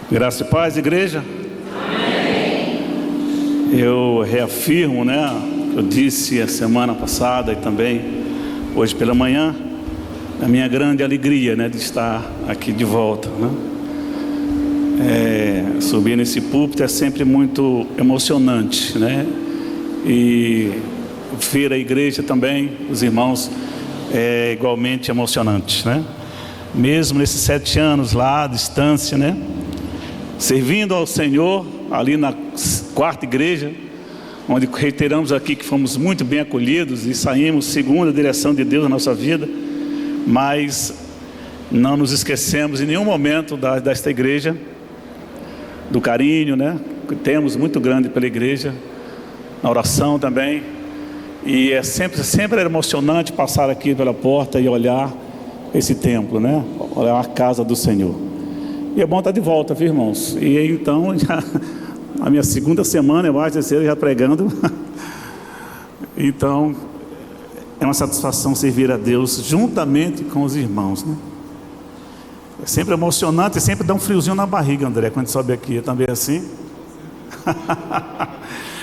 Graça e paz, igreja. Amém. Eu reafirmo, eu disse a semana passada e também hoje pela manhã, a minha grande alegria, de estar aqui de volta, subir nesse púlpito é sempre muito emocionante, e ver a igreja também, os irmãos, é igualmente emocionante, mesmo nesses 7 anos lá à distância, servindo ao Senhor ali na 4ª igreja, onde reiteramos aqui que fomos muito bem acolhidos e saímos segundo a direção de Deus na nossa vida, mas não nos esquecemos em nenhum momento desta igreja, do carinho, que temos muito grande pela igreja, na oração também, e é sempre emocionante passar aqui pela porta e olhar esse templo, olhar a casa do Senhor. E é bom estar de volta, viu, irmãos? E aí, então, já, a minha 2ª semana, eu acho, terceira, já pregando. Então, é uma satisfação servir a Deus juntamente com os irmãos, É sempre emocionante e sempre dá um friozinho na barriga, André, quando sobe aqui. É também assim?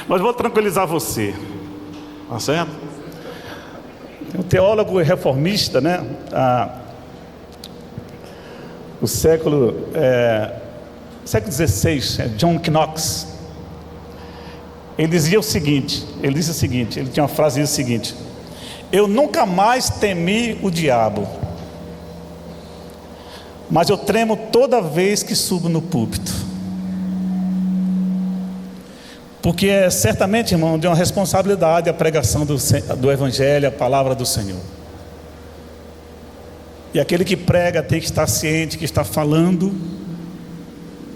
Mas vou tranquilizar você, tá certo? Um teólogo reformista, o século XVI, John Knox, ele disse o seguinte, ele tinha uma frase seguinte: eu nunca mais temi o diabo, mas eu tremo toda vez que subo no púlpito, porque é certamente, irmão, de uma responsabilidade a pregação do Evangelho, a palavra do Senhor. E aquele que prega tem que estar ciente que está falando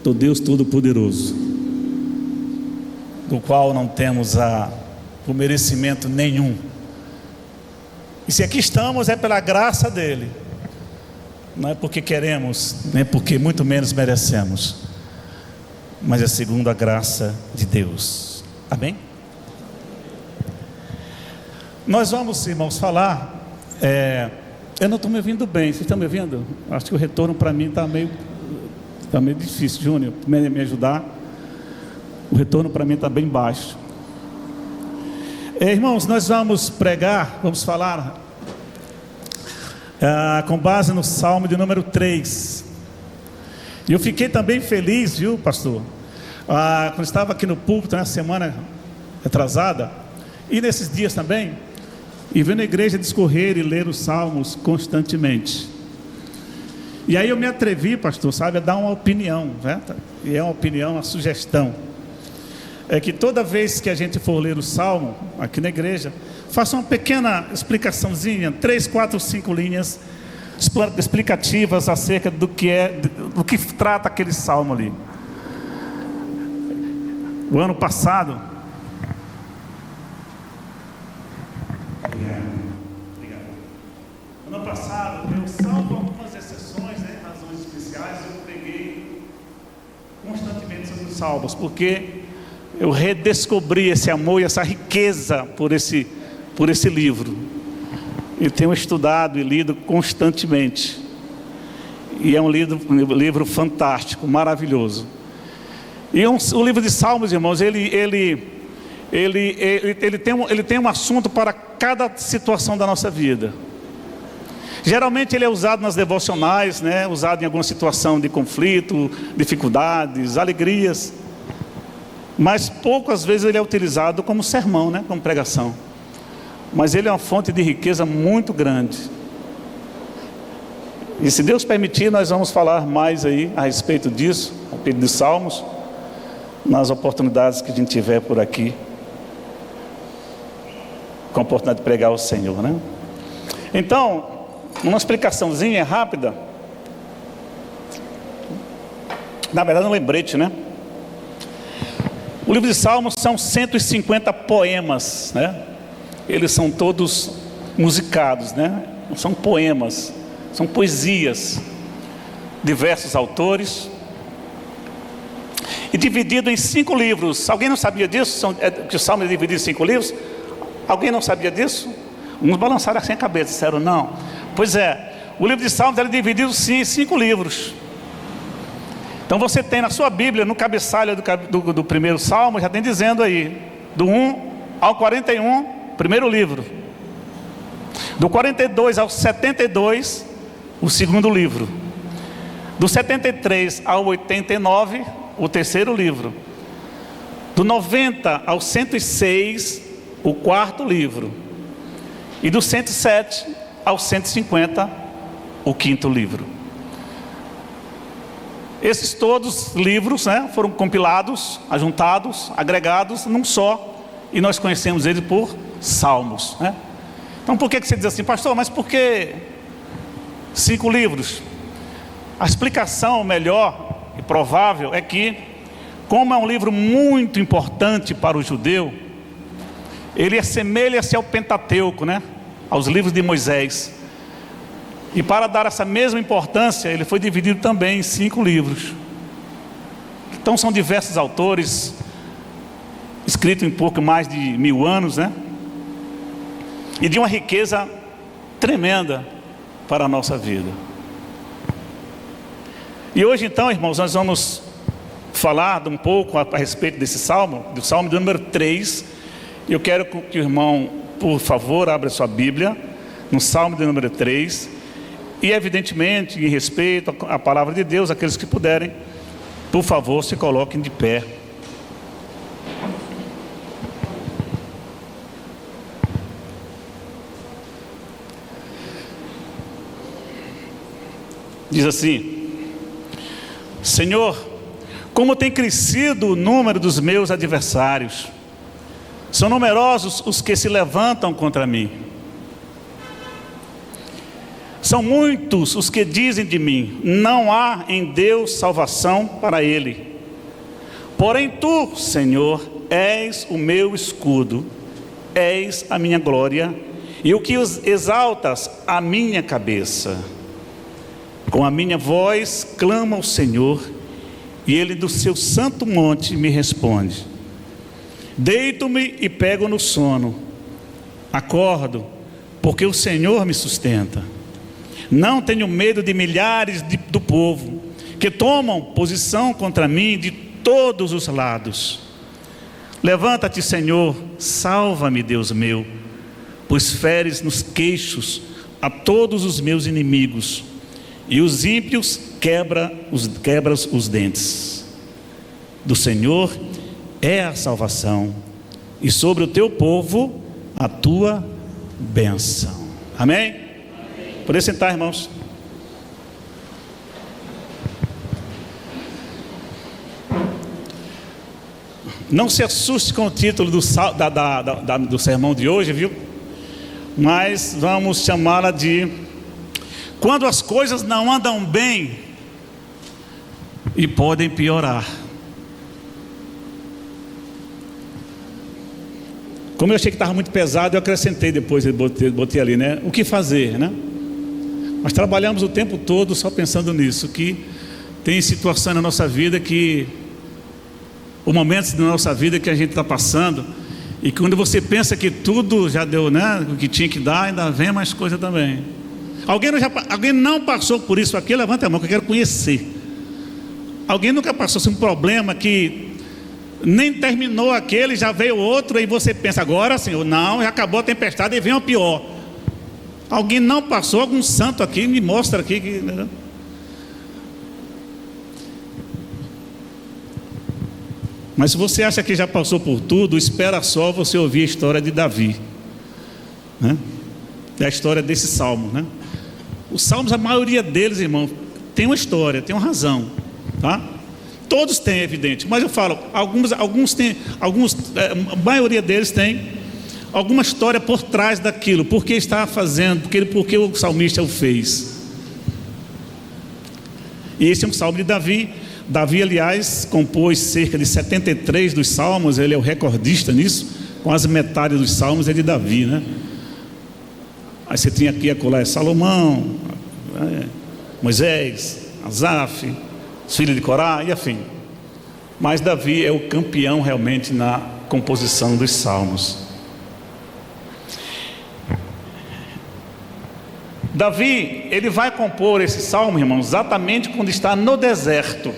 do Deus Todo-Poderoso, do qual não temos o merecimento nenhum. E se aqui estamos é pela graça dele, não é porque queremos, nem porque muito menos merecemos, mas é segundo a graça de Deus. Amém? Nós vamos, irmãos, falar... eu não estou me ouvindo bem, vocês estão me ouvindo? Acho que o retorno para mim está meio difícil. Júnior, me ajudar. O retorno para mim está bem baixo. Irmãos, nós vamos falar com base no Salmo de número 3. E eu fiquei também feliz, viu, pastor? Quando estava aqui no púlpito na semana atrasada, e nesses dias também, e vendo a igreja discorrer e ler os salmos constantemente. E aí eu me atrevi, pastor, a dar uma opinião, E é uma opinião, uma sugestão. É que toda vez que a gente for ler o salmo aqui na igreja, faça uma pequena explicaçãozinha, 3, 4, 5 linhas explicativas acerca do que trata aquele salmo ali. O ano passado, eu salvo algumas exceções, razões especiais, eu preguei constantemente sobre os salmos, porque eu redescobri esse amor e essa riqueza por esse livro. Eu tenho estudado e lido constantemente, e é um livro fantástico, maravilhoso. E o livro de Salmos, irmãos, ele tem um assunto para cada situação da nossa vida. Geralmente ele é usado nas devocionais, usado em alguma situação de conflito, dificuldades, alegrias, mas poucas vezes ele é utilizado como sermão, como pregação. Mas ele é uma fonte de riqueza muito grande. E se Deus permitir, nós vamos falar mais aí a respeito disso, a respeito dos salmos, nas oportunidades que a gente tiver por aqui, com a oportunidade de pregar o Senhor, Então, uma explicaçãozinha rápida, na verdade um lembrete, O livro de Salmos são 150 poemas, Eles são todos musicados, Não são poemas, são poesias, diversos autores, e dividido em 5 livros. Alguém não sabia disso? Que o Salmo é dividido em 5 livros? Alguém não sabia disso? Uns balançaram assim a cabeça, disseram não. Pois é, o livro de Salmos é dividido sim em 5 livros. Então você tem na sua Bíblia, no cabeçalho do primeiro salmo, já tem dizendo aí, do 1 ao 41, primeiro livro. Do 42 ao 72, o segundo livro. Do 73 ao 89, o terceiro livro. Do 90 ao 106, o quarto livro. E do 107 ao 150, o quinto livro. Esses todos livros, né, foram compilados, ajuntados, agregados num só, e nós conhecemos ele por salmos, né? Então por que você diz assim, pastor, mas por que 5 livros? A explicação melhor e provável é que, como é um livro muito importante para o judeu, ele assemelha-se ao Pentateuco, né? Aos livros de Moisés. E para dar essa mesma importância, ele foi dividido também em 5 livros. Então são diversos autores, escrito em pouco mais de 1000 anos, né? E de uma riqueza tremenda para a nossa vida. E hoje então, irmãos, nós vamos falar um pouco a respeito desse salmo, do salmo de número 3. Eu quero que o irmão, por favor, abra sua Bíblia, no salmo de número 3. E evidentemente, em respeito à palavra de Deus, aqueles que puderem, por favor, se coloquem de pé. Diz assim: Senhor, como tem crescido o número dos meus adversários, são numerosos os que se levantam contra mim. São muitos os que dizem de mim, não há em Deus salvação para ele. Porém tu, Senhor, és o meu escudo, és a minha glória, e o que exaltas a minha cabeça. Com a minha voz clamo ao Senhor, e ele do seu santo monte me responde. Deito-me e pego no sono, acordo, porque o Senhor me sustenta. Não tenho medo de milhares do povo, que tomam posição contra mim de todos os lados. Levanta-te, Senhor, salva-me, Deus meu, pois feres nos queixos a todos os meus inimigos, e os ímpios quebras os dentes. Do Senhor é a salvação, e sobre o teu povo a tua bênção. Amém? Poder sentar, irmãos. Não se assuste com o título do sermão de hoje, viu? Mas vamos chamá-la de Quando as coisas não andam bem e podem piorar. Como eu achei que estava muito pesado, eu acrescentei depois, botei ali, né? O que fazer, né? Nós trabalhamos o tempo todo só pensando nisso, que tem situações na nossa vida que, ou momentos da nossa vida que a gente está passando, e quando você pensa que tudo já deu, né, o que tinha que dar, ainda vem mais coisa também. Alguém não passou por isso aqui? Levanta a mão que eu quero conhecer. Alguém nunca passou por um problema que nem terminou aquele, já veio outro, e você pensa, agora sim, não, já acabou a tempestade e vem o pior. Alguém não passou? Algum santo aqui me mostra aqui que, né? Mas se você acha que já passou por tudo, espera só você ouvir a história de Davi, né? É a história desse salmo, né? Os salmos, a maioria deles, irmão, tem uma história, tem uma razão, tá? Todos têm, é evidente, mas eu falo, alguns têm, a maioria deles tem alguma história por trás daquilo, por que está fazendo, porque o salmista o fez. E esse é um salmo de Davi. Davi, aliás, compôs cerca de 73 dos salmos, ele é o recordista nisso, quase metade dos salmos é de Davi, né? Aí você tinha aqui acolá Salomão, Moisés, Asaf, os filhos de Corá e afim. Mas Davi é o campeão realmente na composição dos salmos. Davi, ele vai compor esse salmo, irmãos, exatamente quando está no deserto.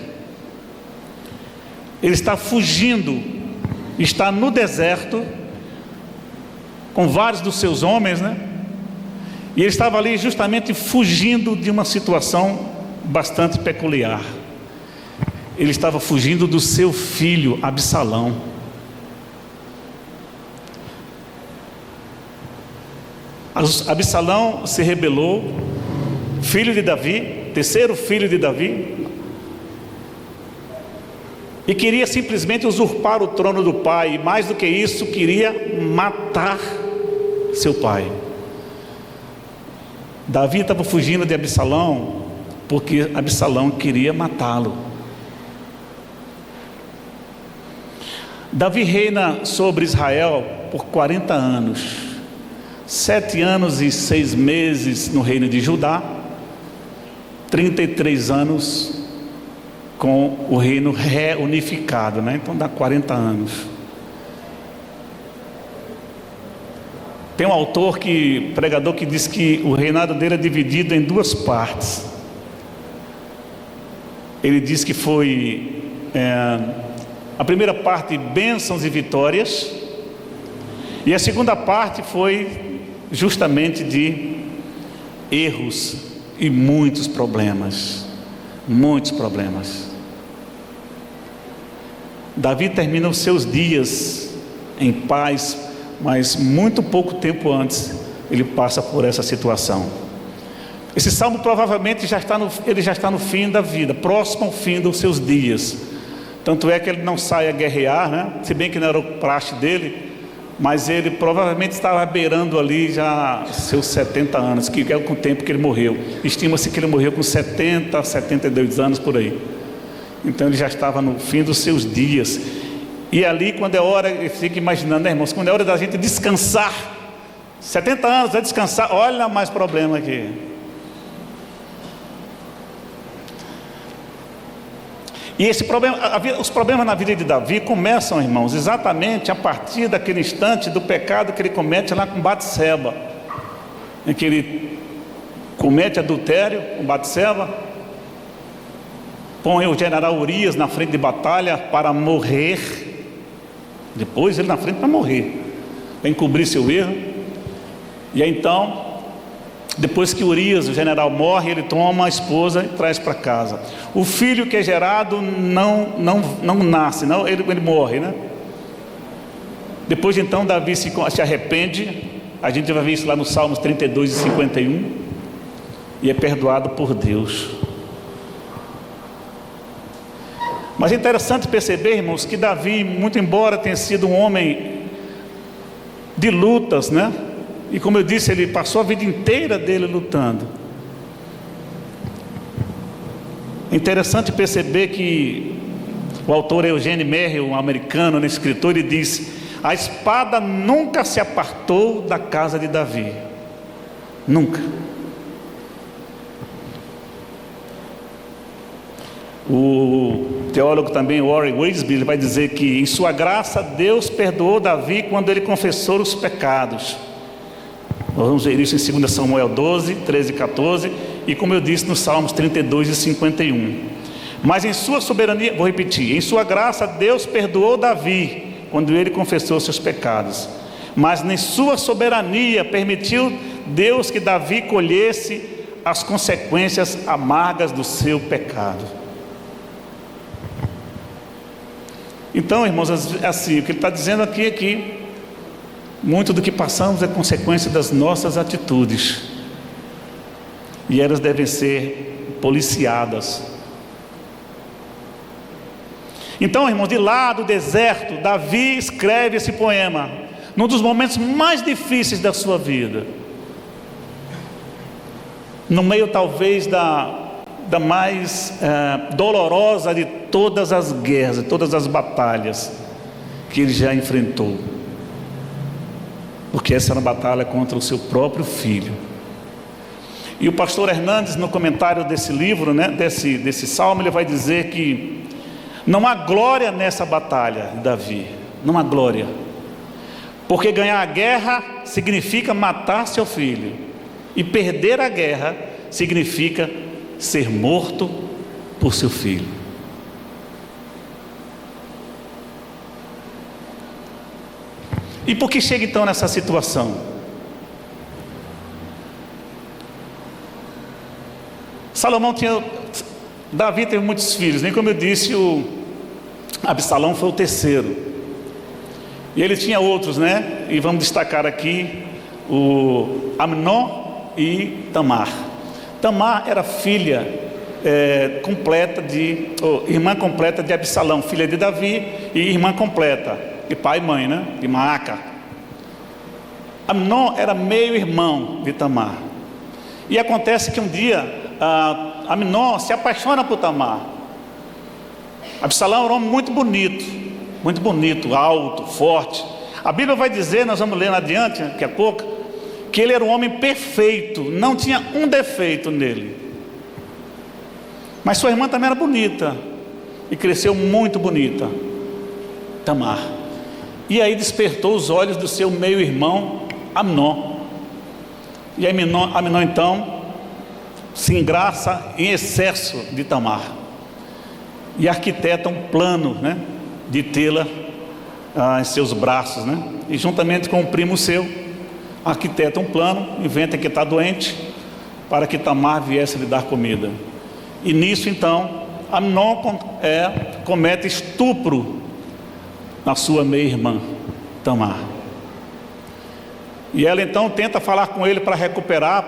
Ele está fugindo, está no deserto, com vários dos seus homens, né? E ele estava ali justamente fugindo de uma situação bastante peculiar. Ele estava fugindo do seu filho Absalão. Absalão se rebelou, filho de Davi, terceiro filho de Davi, e queria simplesmente usurpar o trono do pai, e mais do que isso, queria matar seu pai. Davi estava fugindo de Absalão, porque Absalão queria matá-lo. Davi reina sobre Israel por 40 anos, 7 anos e 6 meses no reino de Judá, 33 anos com o reino reunificado, né? Então dá 40 anos. Tem um autor, pregador, que diz que o reinado dele é dividido em 2 partes. Ele diz que foi a primeira parte, bênçãos e vitórias, e a segunda parte foi justamente de erros e muitos problemas. Muitos problemas. Davi termina os seus dias em paz, mas muito pouco tempo antes ele passa por essa situação. Esse salmo provavelmente já está no fim da vida, próximo ao fim dos seus dias. Tanto é que ele não sai a guerrear, né? Se bem que não era o praxe dele, mas ele provavelmente estava beirando ali já seus 70 anos, que é o tempo que ele morreu. Estima-se que ele morreu com 70, 72 anos por aí. Então ele já estava no fim dos seus dias. E ali, quando é hora, eu fico imaginando, né, irmãos, quando é hora da gente descansar, 70 anos, vai descansar, olha mais problema aqui. E esse problema, os problemas na vida de Davi começam, irmãos, exatamente a partir daquele instante do pecado que ele comete lá com Batseba, em que ele comete adultério com Batseba, põe o general Urias na frente de batalha para morrer. Depois ele na frente para morrer, para encobrir seu erro. E aí então, depois que Urias, o general, morre, ele toma a esposa e traz para casa. O filho que é gerado não nasce, não, ele morre, né? Depois então Davi se arrepende. A gente vai ver isso lá nos Salmos 32 e 51. E é perdoado por Deus. Mas é interessante perceber, irmãos, que Davi, muito embora tenha sido um homem de lutas, né? E como eu disse, ele passou a vida inteira dele lutando. É interessante perceber que o autor Eugene Merrill, um americano, um escritor, ele diz: a espada nunca se apartou da casa de Davi. Nunca. O teólogo também, Warren Wiersbe, ele vai dizer que em sua graça Deus perdoou Davi quando ele confessou os pecados. Nós vamos ver isso em 2 Samuel 12, 13 e 14, e como eu disse nos Salmos 32 e 51. Mas em sua soberania, vou repetir, em sua graça Deus perdoou Davi quando ele confessou seus pecados. Mas em sua soberania permitiu Deus que Davi colhesse as consequências amargas do seu pecado. Então, irmãos, assim, o que ele está dizendo aqui é que muito do que passamos é consequência das nossas atitudes, e elas devem ser policiadas. Então, irmãos, de lá do deserto, Davi escreve esse poema num dos momentos mais difíceis da sua vida, no meio talvez da mais dolorosa de todas as guerras, de todas as batalhas que ele já enfrentou, porque essa era uma batalha contra o seu próprio filho. E o pastor Hernandes, no comentário desse livro, né, desse salmo, ele vai dizer que não há glória nessa batalha de Davi, não há glória, porque ganhar a guerra significa matar seu filho, e perder a guerra significa ser morto por seu filho. E por que chega então nessa situação? Davi teve muitos filhos, nem como eu disse, o Absalão foi o terceiro. E ele tinha outros, né? E vamos destacar aqui o Amnon e Tamar. Tamar era filha irmã completa de Absalão, filha de Davi, e irmã completa de pai e mãe, né? De Maaca. Amnon era meio irmão de Tamar. E acontece que um dia Amnon se apaixona por Tamar. Absalão era um homem muito bonito, alto, forte. A Bíblia vai dizer, nós vamos ler adiante, daqui a pouco, que ele era um homem perfeito, não tinha um defeito nele. Mas sua irmã também era bonita, e cresceu muito bonita, Tamar. E aí despertou os olhos do seu meio-irmão Amnon. E Amnon então se engraça em excesso de Tamar e arquiteta um plano, né, de tê-la em seus braços, né? E juntamente com um primo seu arquiteta um plano, inventa que está doente, para que Tamar viesse lhe dar comida. E nisso então Amnon comete estupro na sua meia-irmã Tamar. E ela então tenta falar com ele para recuperar,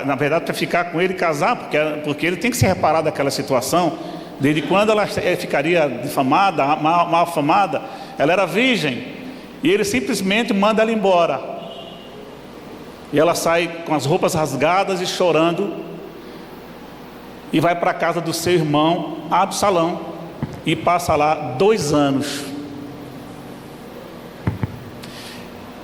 na verdade para ficar com ele e casar, porque ele tem que se reparar daquela situação. Desde quando ela ficaria difamada, mal famada, ela era virgem, e ele simplesmente manda ela embora. E ela sai com as roupas rasgadas e chorando, e vai para a casa do seu irmão Absalão, e passa lá 2 anos.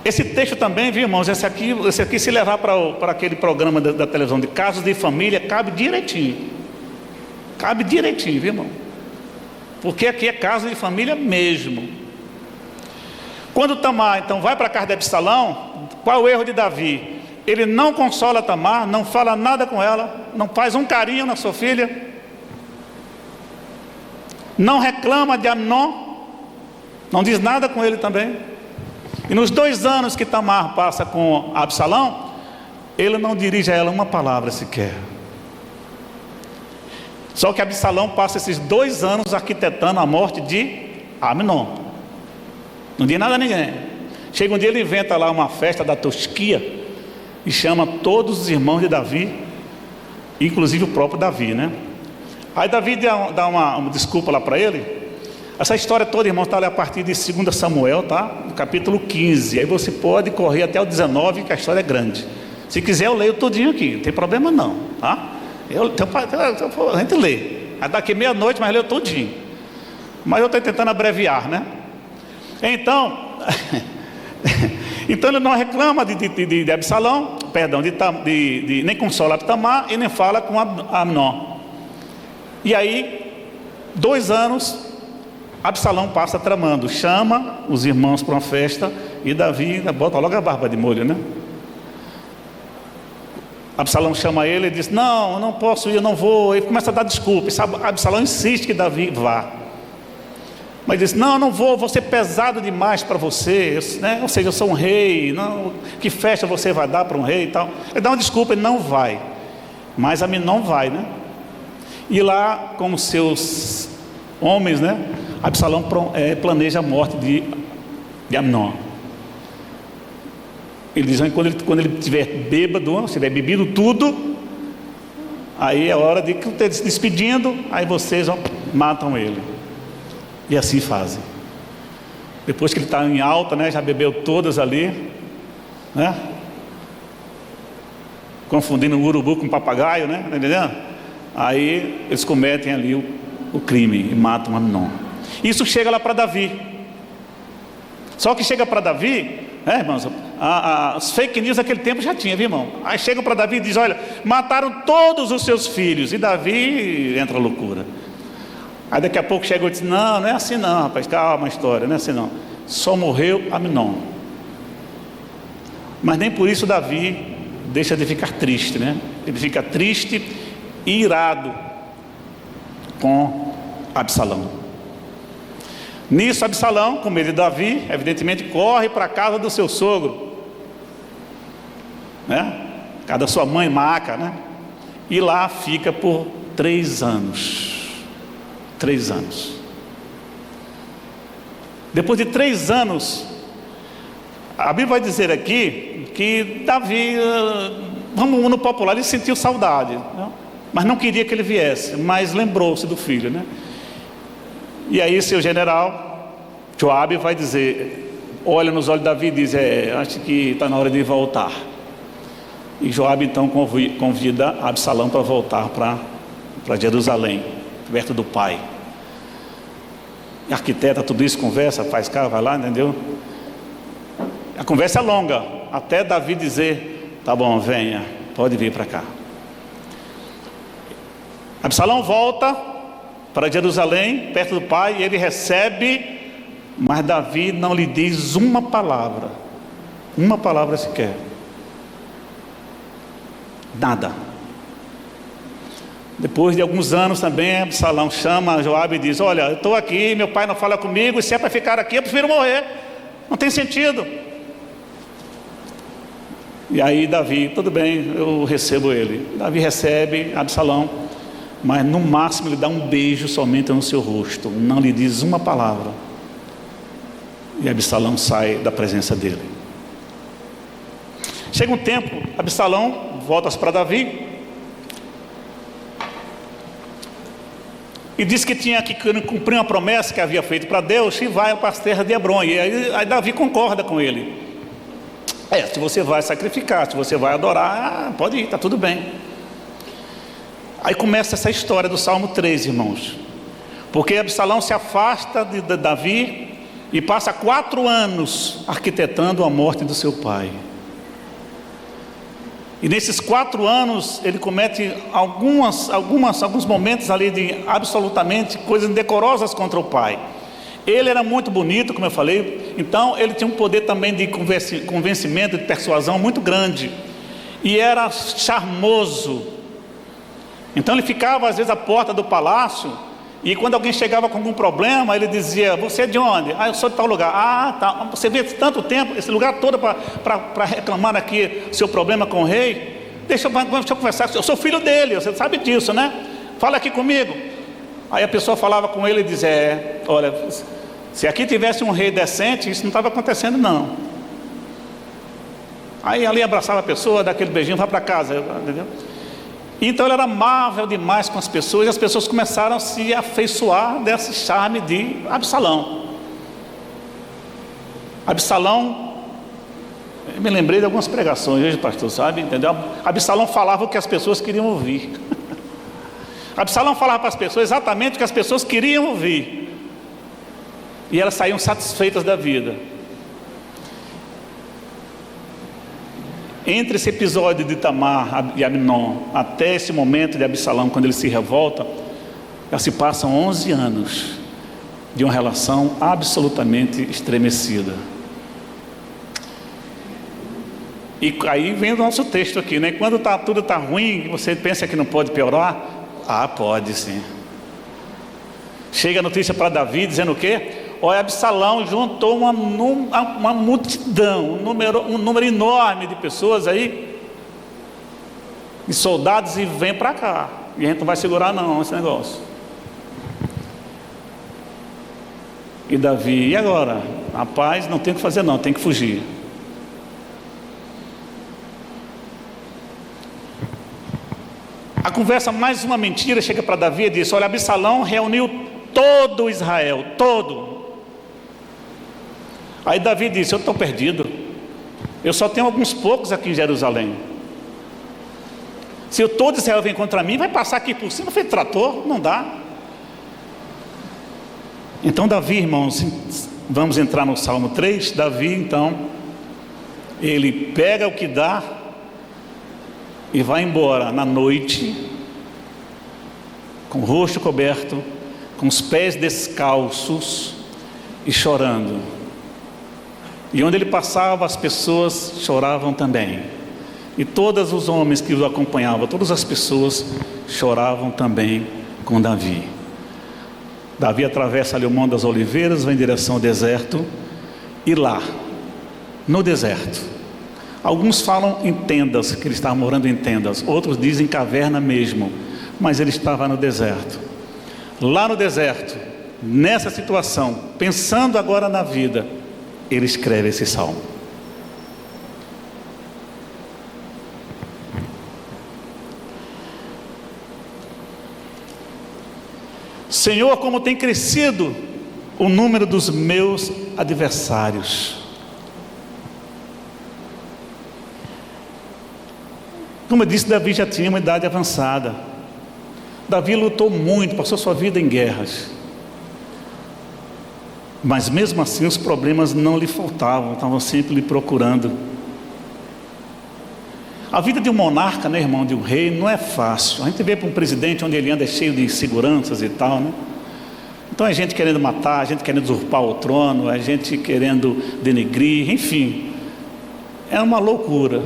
Esse texto também, viu, irmãos, esse aqui se levar para aquele programa da televisão de casos de família, cabe direitinho, viu, irmão? Porque aqui é caso de família mesmo. Quando Tamar então vai para a casa de Absalão, qual é o erro de Davi? Ele não consola Tamar, não fala nada com ela, não faz um carinho na sua filha, não reclama de Amnon, não diz nada com ele também. E nos 2 anos que Tamar passa com Absalão, ele não dirige a ela uma palavra sequer. Só que Absalão passa esses 2 anos arquitetando a morte de Amnon. Não diz nada a ninguém. Chega um dia, ele inventa lá uma festa da tosquia e chama todos os irmãos de Davi, inclusive o próprio Davi, né? Aí Davi dá uma desculpa lá para ele. Essa história toda, irmão, está ali a partir de 2 Samuel, tá? No capítulo 15. Aí você pode correr até o 19, que a história é grande. Se quiser, eu leio tudinho aqui, não tem problema não, tá? A gente lê. Aí daqui meia-noite, mas leu tudinho. Mas eu estou tentando abreviar, né? Então, então ele não reclama de Absalão, perdão, nem consola Tamar e nem fala com Amnon. E aí, 2 anos, Absalão passa tramando, chama os irmãos para uma festa, e Davi bota logo a barba de molho, né? Absalão chama ele e diz: não, eu não posso ir, eu não vou. Ele começa a dar desculpa. Absalão insiste que Davi vá, mas diz: não vou ser pesado demais para você, né? Ou seja, eu sou um rei, não, que festa você vai dar para um rei e tal. Ele dá uma desculpa, ele não vai, mas Amnon vai, né? E lá com os seus homens, né, Absalão planeja a morte de Amnon. Ele diz: quando ele estiver bêbado, se tiver bebido tudo, aí é hora de que se despedindo, aí vocês matam ele. E assim fazem. Depois que ele está em alta, né, já bebeu todas ali, né, confundindo o urubu com o papagaio, né, tá entendendo? Aí eles cometem ali o crime e matam Amnon. Isso chega lá para Davi. Só que chega para Davi, irmãos, as fake news daquele tempo já tinha, viu, irmão? Aí chega para Davi e diz: olha, mataram todos os seus filhos. E Davi entra a loucura. Aí daqui a pouco chega e diz: não é assim não, rapaz, calma a história, não é assim não. Só morreu Amnon. Mas nem por isso Davi deixa de ficar triste, né? Ele fica triste e irado com Absalão. Nisso, Absalão, com medo de Davi, evidentemente corre para a casa do seu sogro, né? Casa da sua mãe Maaca, né? E lá fica por 3 anos. 3 anos. Depois de 3 anos, a Bíblia vai dizer aqui que Davi, vamos no popular, ele sentiu saudade, né? Mas não queria que ele viesse, mas lembrou-se do filho, né? E aí seu general Joabe vai dizer, olha nos olhos de Davi e diz, acho que está na hora de voltar. E Joabe então convida Absalão para voltar para Jerusalém, perto do pai. Arquiteta tudo isso, conversa, faz cá, vai lá, entendeu? A conversa é longa, até Davi dizer, tá bom, venha, pode vir para cá. Absalão volta para Jerusalém, perto do pai, e ele recebe, mas Davi não lhe diz uma palavra sequer. Nada. Depois de alguns anos também, Absalão chama Joabe e diz, olha, eu estou aqui, meu pai não fala comigo, e se é para ficar aqui, eu prefiro morrer, não tem sentido. E aí Davi, tudo bem, eu recebo ele. Davi recebe Absalão, mas no máximo ele dá um beijo somente no seu rosto, não lhe diz uma palavra. E Absalão sai da presença dele. Chega um tempo, Absalão volta para Davi e diz que tinha que cumprir uma promessa que havia feito para Deus e vai para as terras de Hebrom. E aí Davi concorda com ele. Se você vai sacrificar, se você vai adorar, pode ir, está tudo bem. Aí começa essa história do Salmo 3, irmãos. Porque Absalão se afasta de Davi e passa 4 anos arquitetando a morte do seu pai. E nesses 4 anos ele comete alguns momentos ali de absolutamente coisas indecorosas contra o pai. Ele era muito bonito, como eu falei, então ele tinha um poder também de convencimento, de persuasão muito grande. E era charmoso. Então ele ficava às vezes à porta do palácio, e quando alguém chegava com algum problema, ele dizia, você é de onde? Eu sou de tal lugar. Tá. Você vê tanto tempo, esse lugar todo para reclamar aqui seu problema com o rei? Deixa eu conversar, eu sou filho dele, você sabe disso, né? Fala aqui comigo. Aí a pessoa falava com ele e dizia, olha, se aqui tivesse um rei decente, isso não estava acontecendo não. Aí ali abraçava a pessoa, dá aquele beijinho, vai para casa, entendeu? Então ele era amável demais com as pessoas, e as pessoas começaram a se afeiçoar desse charme de Absalão. Absalão, eu me lembrei de algumas pregações hoje, pastor, sabe, entendeu? Absalão falava o que as pessoas queriam ouvir. Absalão falava para as pessoas exatamente o que as pessoas queriam ouvir, e elas saíam satisfeitas da vida. Entre esse episódio de Tamar e Amnon até esse momento de Absalão, quando ele se revolta, já se passam 11 anos de uma relação absolutamente estremecida. E aí vem o nosso texto aqui, né? Quando tudo está ruim, você pensa que não pode piorar? Pode sim. Chega a notícia para Davi dizendo o quê? Olha, Absalão juntou uma multidão, um número enorme de pessoas aí, de soldados, e vem para cá. E a gente não vai segurar não esse negócio. E Davi, e agora? Rapaz, não tem o que fazer não, tem que fugir. A conversa, mais uma mentira, chega para Davi e diz, olha, Absalão reuniu todo Israel, todo. Aí Davi disse, eu estou perdido, eu só tenho alguns poucos aqui em Jerusalém. Se todo Israel vem contra mim, vai passar aqui por cima feito trator, não dá. Então Davi, irmãos, vamos entrar no Salmo 3. Davi então, ele pega o que dá e vai embora na noite, com o rosto coberto, com os pés descalços e chorando. E onde ele passava, as pessoas choravam também. E todos os homens que o acompanhavam, todas as pessoas choravam também com Davi. Davi atravessa ali o Monte das Oliveiras, vai em direção ao deserto, e lá, no deserto, alguns falam em tendas, que ele estava morando em tendas, outros dizem caverna mesmo, mas ele estava no deserto. Lá no deserto, nessa situação, pensando agora na vida, ele escreve esse salmo. Senhor, como tem crescido o número dos meus adversários. Como eu disse, Davi já tinha uma idade avançada. Davi lutou muito, passou sua vida em guerras. Mas mesmo assim os problemas não lhe faltavam, estavam sempre lhe procurando. A vida de um monarca, né, irmão, de um rei, não é fácil. A gente vê para um presidente onde ele anda cheio de seguranças e tal, né? Então é gente querendo matar, gente querendo usurpar o trono, é gente querendo denegrir, enfim. É uma loucura.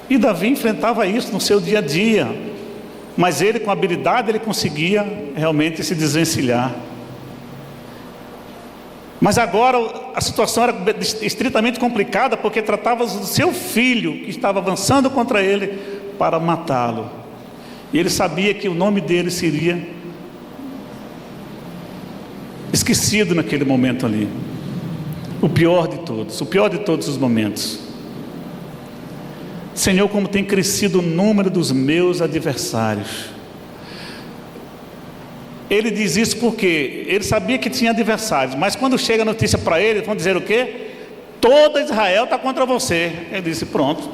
E Davi enfrentava isso no seu dia a dia. Mas ele, com habilidade, ele conseguia realmente se desvencilhar. Mas agora a situação era estritamente complicada, porque tratava do seu filho, que estava avançando contra ele para matá-lo. E ele sabia que o nome dele seria esquecido naquele momento ali. O pior de todos os momentos. Senhor, como tem crescido o número dos meus adversários. Ele diz isso porque ele sabia que tinha adversários, mas quando chega a notícia para ele, vão dizer o quê? Toda Israel está contra você. Ele disse, pronto,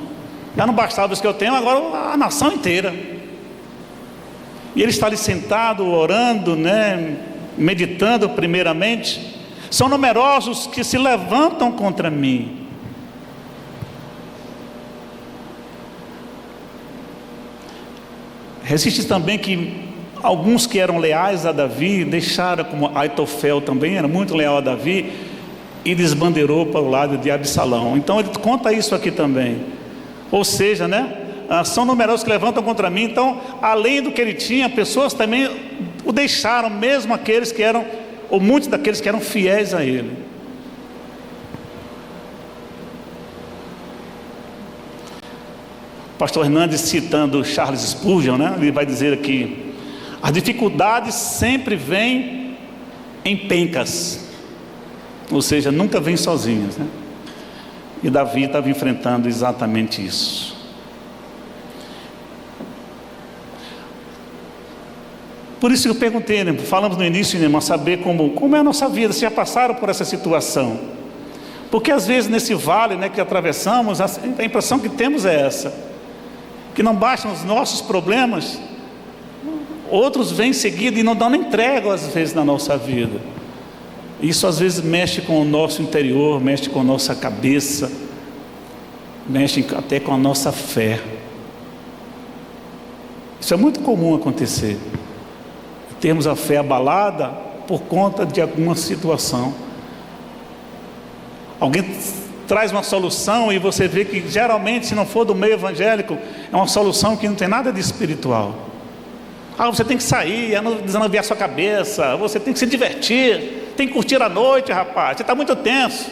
já não bastava os que eu tenho, agora a nação inteira. E ele está ali sentado, orando, né, meditando primeiramente. São numerosos que se levantam contra mim. Resiste também que alguns que eram leais a Davi, deixaram, como Aitofel também era muito leal a Davi, e desbandeirou para o lado de Absalão. Então ele conta isso aqui também. Ou seja, né, são numerosos que levantam contra mim. Então, além do que ele tinha, pessoas também o deixaram, mesmo aqueles que eram, ou muitos daqueles que eram fiéis a ele. Pastor Hernandes, citando Charles Spurgeon, né, ele vai dizer aqui: as dificuldades sempre vêm em pencas, ou seja, nunca vêm sozinhas, né? E Davi estava enfrentando exatamente isso. Por isso que eu perguntei, né? Falamos no início, né, irmão, saber como é a nossa vida, se já passaram por essa situação. Porque às vezes nesse vale, né, que atravessamos, a impressão que temos é essa, que não bastam os nossos problemas, outros vêm em seguida e não dão nem trégua às vezes na nossa vida. Isso às vezes mexe com o nosso interior, mexe com a nossa cabeça, mexe até com a nossa fé. Isso é muito comum acontecer. Termos a fé abalada por conta de alguma situação. Alguém traz uma solução e você vê que geralmente, se não for do meio evangélico, é uma solução que não tem nada de espiritual. Você tem que sair, desanuviar sua cabeça, você tem que se divertir, tem que curtir a noite, rapaz, você está muito tenso.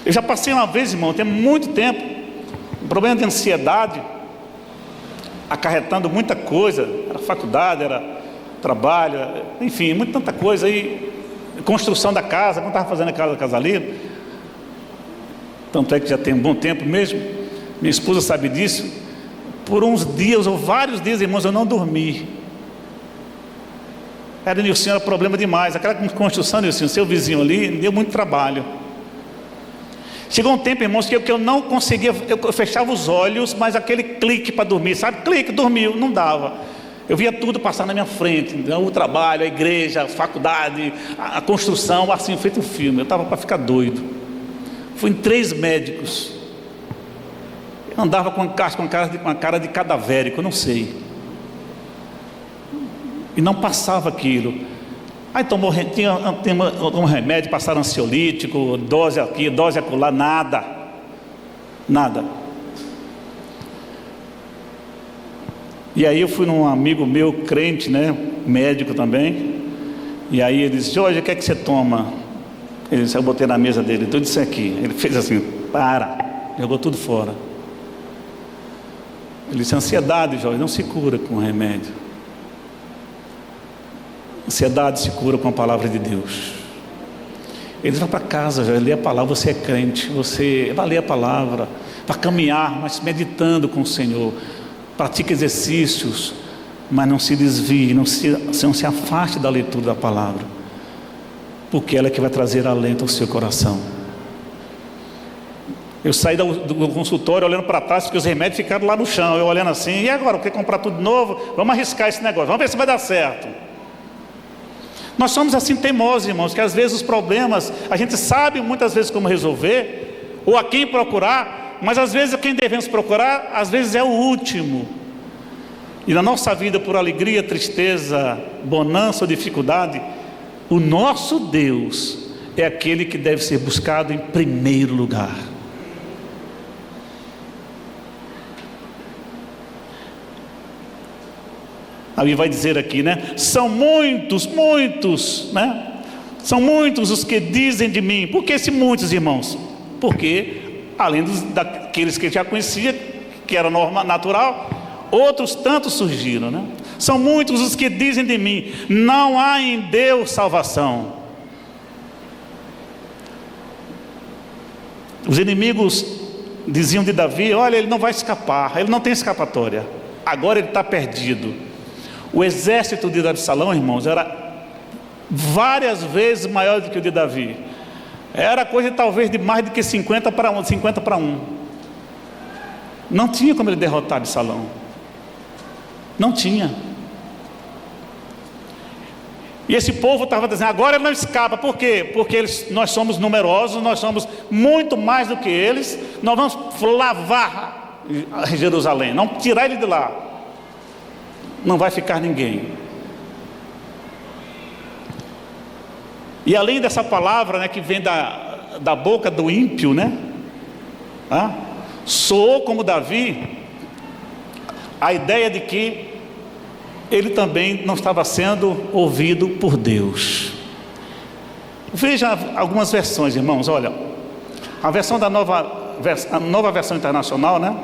Eu já passei uma vez, irmão, tem muito tempo, um problema de ansiedade, acarretando muita coisa, era faculdade, era trabalho, enfim, tanta coisa aí, construção da casa, quando estava fazendo a casa da Casalino, tanto é que já tem um bom tempo mesmo, minha esposa sabe disso. Por uns dias ou vários dias, irmãos, eu não dormi. Era, Nilson, era problema demais. Aquela construção, Nilson, seu vizinho ali, deu muito trabalho. Chegou um tempo, irmãos, que eu não conseguia, eu fechava os olhos, mas aquele clique para dormir, sabe? Clique, dormiu, não dava. Eu via tudo passar na minha frente, o trabalho, a igreja, a faculdade, a construção, assim, feito um filme. Eu estava para ficar doido. Fui em 3 médicos. Eu andava com a cara de cadavérico, eu não sei. E não passava aquilo. Aí tinha um remédio, passaram ansiolítico, dose aqui, dose acolá, nada. E aí eu fui num amigo meu, crente, né, médico também, e aí ele disse: Jorge, o que é que você toma? Ele disse: eu botei na mesa dele tudo isso aqui. Ele fez assim, jogou tudo fora. Ele disse: ansiedade, Jorge, não se cura com remédio. Ansiedade se cura com a palavra de Deus. Ele disse: vai para casa, Jorge, lê a palavra, você é crente, você vai ler a palavra, para caminhar, mas meditando com o Senhor. Pratique exercícios, mas não se desvie, não se afaste da leitura da palavra, porque ela é que vai trazer alento ao seu coração. Eu saí do consultório olhando para trás, porque os remédios ficaram lá no chão, eu olhando assim: e agora, quer comprar tudo de novo? Vamos arriscar esse negócio, vamos ver se vai dar certo. Nós somos assim teimosos, irmãos, que às vezes os problemas, a gente sabe muitas vezes como resolver, ou a quem procurar, mas às vezes quem devemos procurar, às vezes é o último. E na nossa vida, por alegria, tristeza, bonança ou dificuldade, o nosso Deus é aquele que deve ser buscado em primeiro lugar. Aí vai dizer aqui, né? São muitos, né? São muitos os que dizem de mim. Por que esses muitos, irmãos? Porque além daqueles que já conhecia, que era norma natural, outros tantos surgiram, né? São muitos os que dizem de mim: não há em Deus salvação. Os inimigos diziam de Davi: olha, ele não vai escapar, ele não tem escapatória, agora ele está perdido. O exército de Absalão, irmãos, era várias vezes maior do que o de Davi. Era coisa talvez de mais do que 50 para 1. Não tinha como ele derrotar Absalão. Não tinha. E esse povo estava dizendo: agora ele não escapa. Por quê? Porque nós somos numerosos, nós somos muito mais do que eles. Nós vamos lavar Jerusalém, não tirar ele de lá. Não vai ficar ninguém. E além dessa palavra, né, que vem da boca do ímpio, né? Soou como Davi a ideia de que ele também não estava sendo ouvido por Deus. Veja algumas versões, irmãos. Olha, a versão a nova versão internacional, né,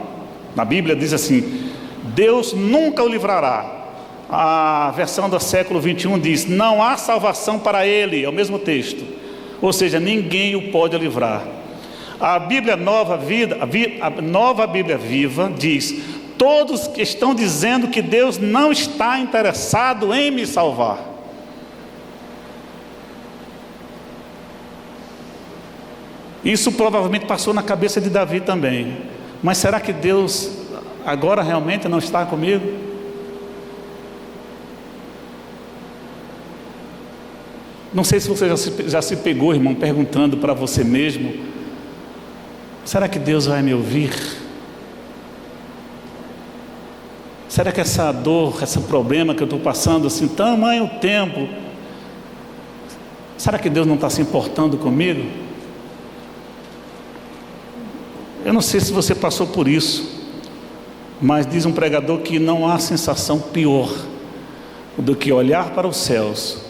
na Bíblia diz assim: Deus nunca o livrará. A versão do século 21 diz: não há salvação para ele. É o mesmo texto, ou seja, ninguém o pode livrar. A Bíblia Nova Vida, a Nova Bíblia Viva diz: todos que estão dizendo que Deus não está interessado em me salvar. Isso provavelmente passou na cabeça de Davi também. Mas será que Deus agora realmente não está comigo? Não sei se você já se pegou, irmão, perguntando para você mesmo: será que Deus vai me ouvir? Será que essa dor, esse problema que eu estou passando assim, tamanho tempo, será que Deus não está se importando comigo? Eu não sei se você passou por isso, mas diz um pregador que não há sensação pior do que olhar para os céus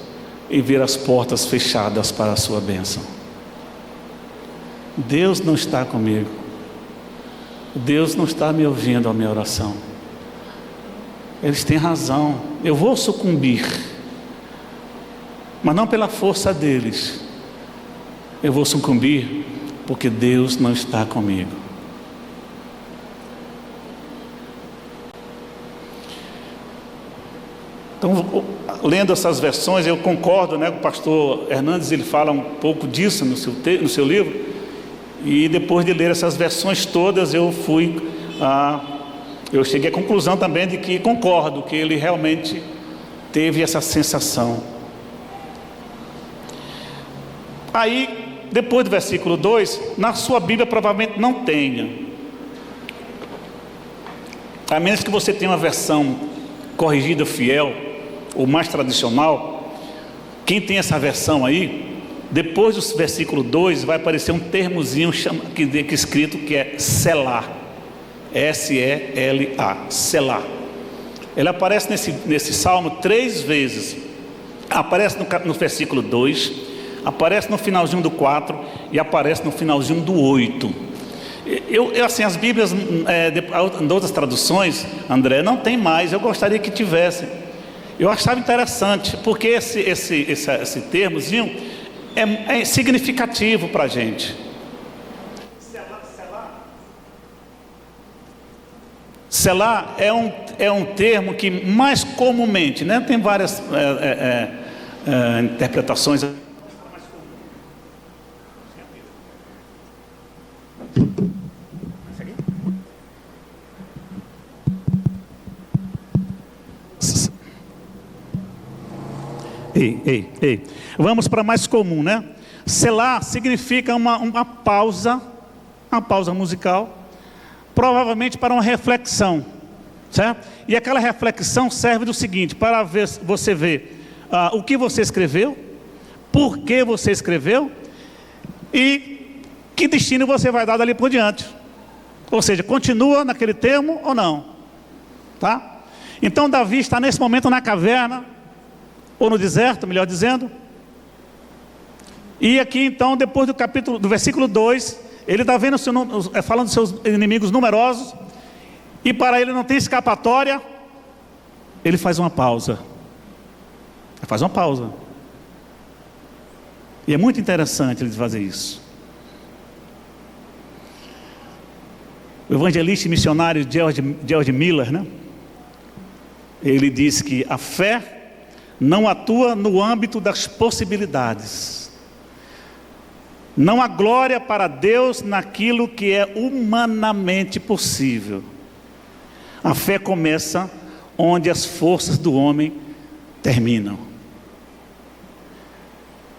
e ver as portas fechadas para a sua bênção. Deus não está comigo. Deus não está me ouvindo a minha oração. Eles têm razão, eu vou sucumbir, mas não pela força deles. Eu vou sucumbir porque Deus não está comigo. Então, lendo essas versões, eu concordo, né, com o pastor Hernandes. Ele fala um pouco disso no seu livro. E depois de ler essas versões todas, eu cheguei à conclusão também de que concordo, que ele realmente teve essa sensação. Aí, depois do versículo 2, na sua Bíblia provavelmente não tenha, a menos que você tenha uma versão corrigida fiel, ou mais tradicional. Quem tem essa versão aí, depois do versículo 2 vai aparecer um termozinho escrito que é Selá, S-E-L-A, Selá. Ele aparece nesse salmo 3 vezes. Aparece no versículo 2, aparece no finalzinho do 4 e aparece no finalzinho do 8. Assim, as Bíblias, em outras traduções, André, não tem mais. Eu gostaria que tivesse. Eu achava interessante, porque esse termozinho é significativo para a gente. Selá é um termo que mais comumente, né? Tem várias interpretações. Ei. Vamos para mais comum, né? Selá significa uma pausa musical, provavelmente para uma reflexão, certo? E aquela reflexão serve do seguinte: para você ver o que você escreveu, por que você escreveu e que destino você vai dar dali por diante. Ou seja, continua naquele termo ou não, tá? Então Davi está nesse momento na caverna, ou no deserto, melhor dizendo. E aqui então, depois do versículo 2, ele está vendo, falando dos seus inimigos numerosos, e para ele não tem escapatória. Ele faz uma pausa. E é muito interessante ele fazer isso. O evangelista e missionário George Miller, né? Ele diz que a fé não atua no âmbito das possibilidades. Não há glória para Deus naquilo que é humanamente possível. A fé começa onde as forças do homem terminam.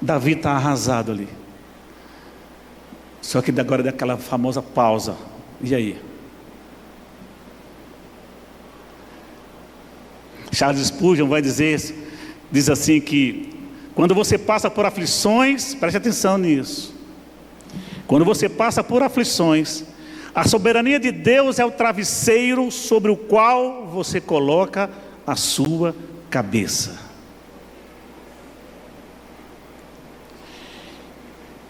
Davi está arrasado ali. Só que agora daquela famosa pausa. E aí? Charles Spurgeon vai diz assim que quando você passa por aflições, preste atenção nisso. Quando você passa por aflições, a soberania de Deus é o travesseiro sobre o qual você coloca a sua cabeça.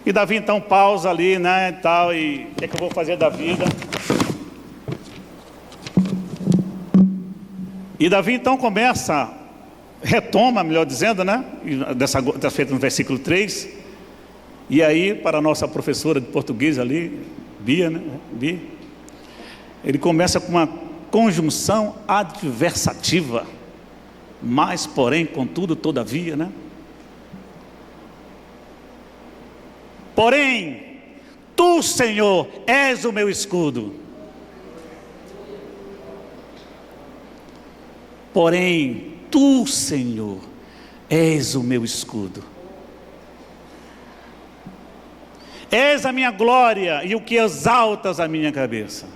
E Davi então pausa ali, né, e tal, e o que é que eu vou fazer da vida? E Davi então retoma, melhor dizendo, né, dessa feita no versículo 3, e aí para a nossa professora de português ali, Bia, né, Bia, ele começa com uma conjunção adversativa, mas porém, contudo, todavia, né? Porém, tu, Senhor, és o meu escudo. Porém, tu, Senhor, és o meu escudo. És a minha glória e o que exaltas a minha cabeça.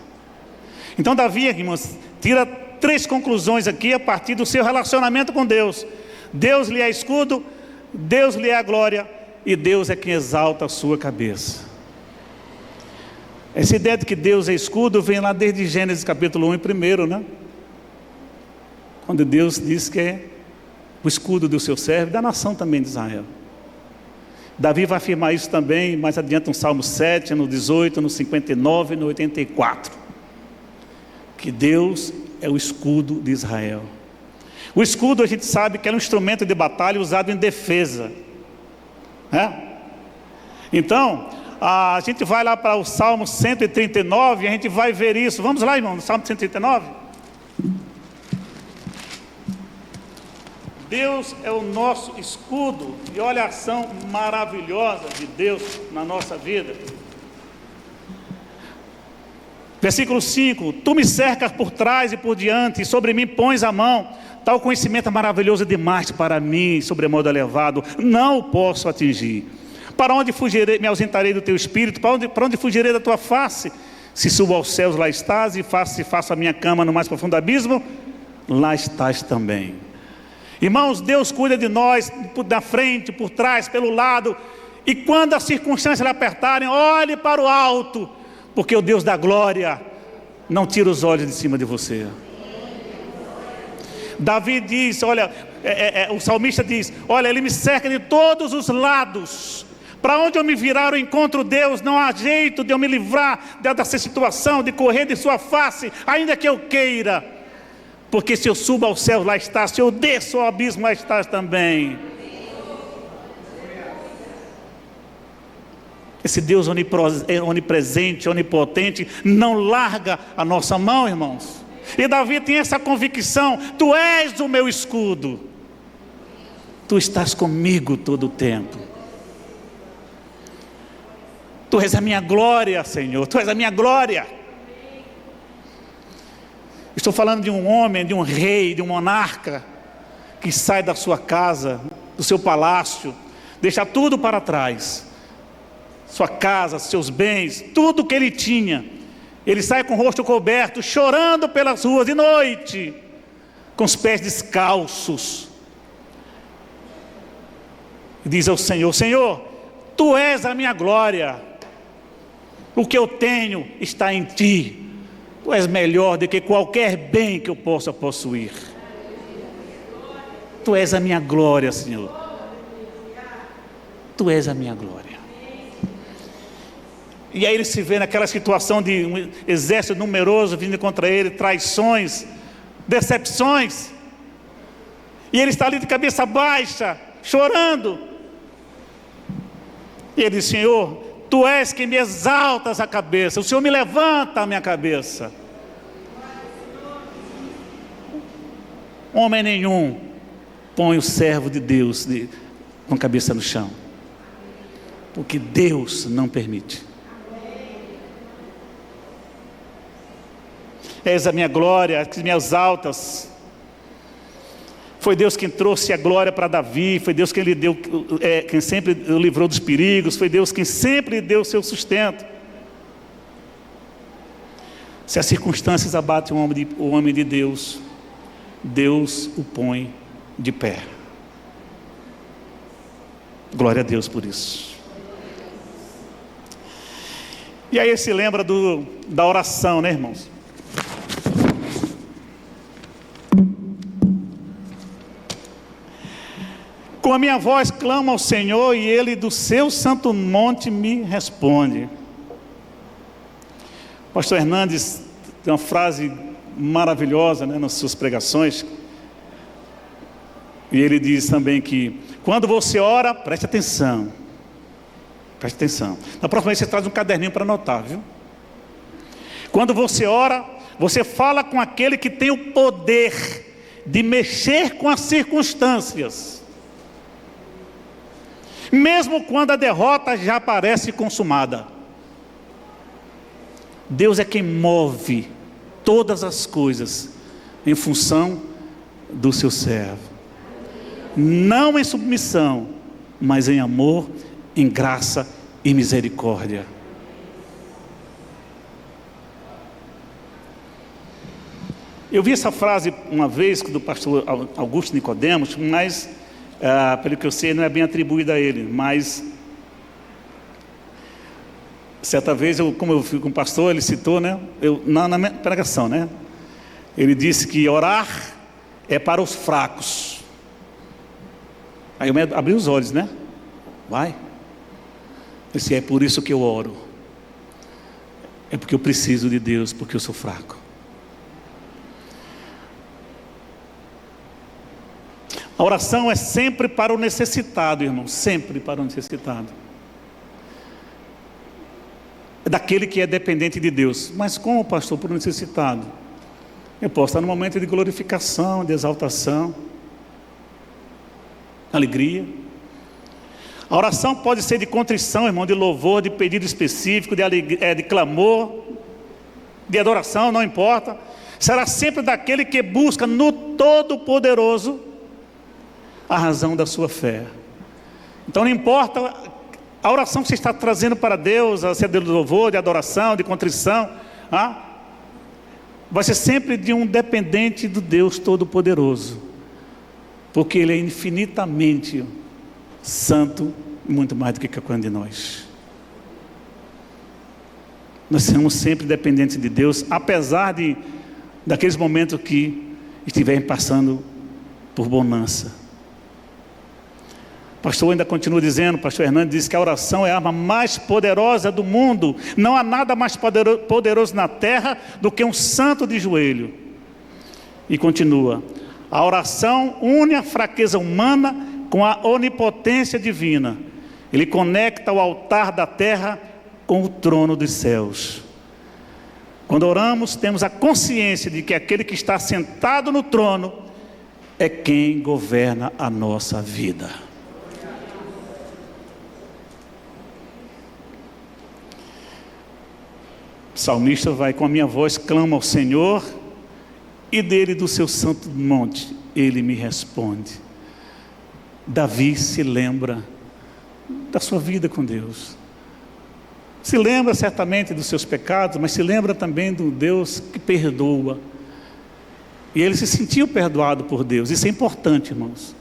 Então Davi, irmãos, tira 3 conclusões aqui a partir do seu relacionamento com Deus. Deus lhe é escudo, Deus lhe é a glória, e Deus é quem exalta a sua cabeça. Essa ideia de que Deus é escudo vem lá desde Gênesis capítulo 1 e 1, né? Quando Deus diz que é o escudo do seu servo, da nação também de Israel. Davi vai afirmar isso também mais adiante no Salmo 7, no 18, no 59 e no 84. Que Deus é o escudo de Israel. O escudo a gente sabe que é um instrumento de batalha usado em defesa. Então, a gente vai lá para o Salmo 139 e a gente vai ver isso. Vamos lá, irmão, no Salmo 139. Deus é o nosso escudo, e olha a ação maravilhosa de Deus na nossa vida. Versículo 5: tu me cercas por trás e por diante, e sobre mim pões a mão. Tal conhecimento é maravilhoso demais para mim, sobremodo elevado, não o posso atingir. Para onde fugirei, me ausentarei do teu espírito? Para onde fugirei da tua face? Se subo aos céus, lá estás, e faço a minha cama no mais profundo abismo, lá estás também. Irmãos, Deus cuida de nós, da frente, por trás, pelo lado, e quando as circunstâncias lhe apertarem, olhe para o alto, porque o Deus da glória não tira os olhos de cima de você. Davi diz, olha, o salmista diz, olha, ele me cerca de todos os lados. Para onde eu me virar, eu encontro Deus. Não há jeito de eu me livrar dessa situação, de correr de sua face, ainda que eu queira. Porque se eu subo ao céu, lá está. Se eu desço ao abismo, lá estás também. Esse Deus onipresente, onipotente, não larga a nossa mão, irmãos. E Davi tem essa convicção: tu és o meu escudo, tu estás comigo todo o tempo. Tu és a minha glória, Senhor, tu és a minha glória. Estou falando de um homem, de um rei, de um monarca, que sai da sua casa, do seu palácio, deixa tudo para trás. Sua casa, seus bens, tudo que ele tinha. Ele sai com o rosto coberto, chorando pelas ruas de noite, com os pés descalços. E diz ao Senhor: Senhor, tu és a minha glória. O que eu tenho está em ti. Tu és melhor do que qualquer bem que eu possa possuir. Tu és a minha glória, Senhor. Tu és a minha glória. E aí ele se vê naquela situação de um exército numeroso vindo contra ele, traições, decepções. E ele está ali de cabeça baixa, chorando. E ele diz: Senhor, tu és quem me exaltas a cabeça, o Senhor me levanta a minha cabeça. Homem nenhum põe o servo de Deus com a cabeça no chão, porque Deus não permite. És a minha glória, que me exaltas. Foi Deus quem trouxe a glória para Davi, foi Deus quem lhe deu, quem sempre o livrou dos perigos, foi Deus quem sempre lhe deu o seu sustento. Se as circunstâncias abatem o homem de Deus, Deus o põe de pé. Glória a Deus por isso. E aí se lembra da oração, né, irmãos? Com a minha voz clamo ao Senhor, e Ele do seu santo monte me responde. O pastor Hernandes tem uma frase maravilhosa, né, nas suas pregações. E ele diz também que quando você ora, preste atenção. Preste atenção. Na próxima vez você traz um caderninho para anotar, viu? Quando você ora, você fala com aquele que tem o poder de mexer com as circunstâncias. Mesmo quando a derrota já parece consumada. Deus é quem move todas as coisas em função do seu servo. Não em submissão, mas em amor, em graça e misericórdia. Eu vi essa frase uma vez do pastor Augusto Nicodemos, mas pelo que eu sei, não é bem atribuída a ele, mas certa vez, como eu fui com o pastor, ele citou, né, na minha pregação, né, ele disse que orar é para os fracos. Aí eu abri os olhos, né, vai, eu disse: é por isso que eu oro, é porque eu preciso de Deus, porque eu sou fraco. A oração é sempre para o necessitado, irmão, sempre para o necessitado. É daquele que é dependente de Deus. Mas como, pastor, para o necessitado? Eu posso estar no momento de glorificação, de exaltação, alegria. A oração pode ser de contrição, irmão, de louvor, de pedido específico, de clamor, de adoração, não importa. Será sempre daquele que busca no Todo-Poderoso a razão da sua fé. Então não importa a oração que você está trazendo para Deus, a ser de louvor, de adoração, de contrição, vai ser sempre de um dependente do Deus Todo-Poderoso, porque Ele é infinitamente santo, muito mais do que qualquer um de nós. Nós somos sempre dependentes de Deus, apesar daqueles momentos que estiverem passando por bonança. O pastor ainda continua dizendo, o pastor Hernandes diz que a oração é a arma mais poderosa do mundo. Não há nada mais poderoso na terra do que um santo de joelho. E continua: a oração une a fraqueza humana com a onipotência divina. Ele conecta o altar da terra com o trono dos céus. Quando oramos, temos a consciência de que aquele que está sentado no trono é quem governa a nossa vida. O salmista vai: com a minha voz clamo ao Senhor, e dele, do seu santo monte, ele me responde. Davi se lembra da sua vida com Deus. Se lembra certamente dos seus pecados, mas se lembra também do Deus que perdoa. E ele se sentiu perdoado por Deus. Isso é importante, irmãos.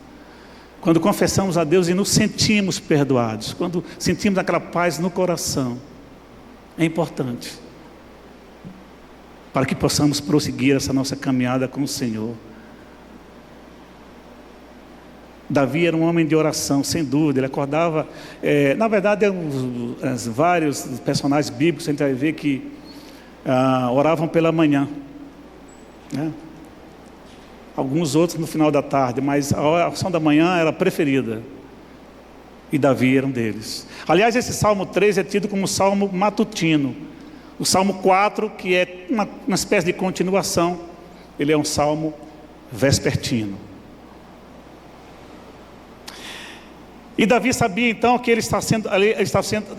Quando confessamos a Deus e nos sentimos perdoados, quando sentimos aquela paz no coração, é importante, para que possamos prosseguir essa nossa caminhada com o Senhor. Davi era um homem de oração, sem dúvida. Ele acordava, na verdade, vários personagens bíblicos, a gente vai ver que oravam pela manhã, né? Alguns outros no final da tarde, mas a oração da manhã era a preferida, e Davi era um deles. Aliás, esse Salmo 3 é tido como Salmo matutino. O Salmo 4, que é uma espécie de continuação, ele é um Salmo vespertino. E Davi sabia então que ele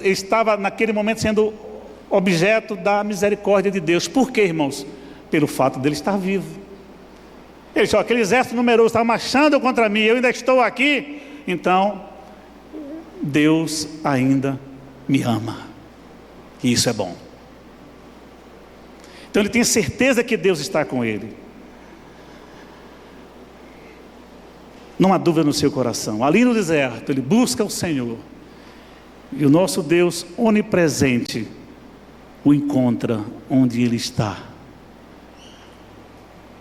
estava naquele momento sendo objeto da misericórdia de Deus. Por quê, irmãos? Pelo fato dele estar vivo. Ele disse: aquele exército numeroso estava marchando contra mim, eu ainda estou aqui, então Deus ainda me ama, e isso é bom. Então ele tem certeza que Deus está com ele. Não há dúvida no seu coração. Ali no deserto, ele busca o Senhor. E o nosso Deus onipresente o encontra onde ele está.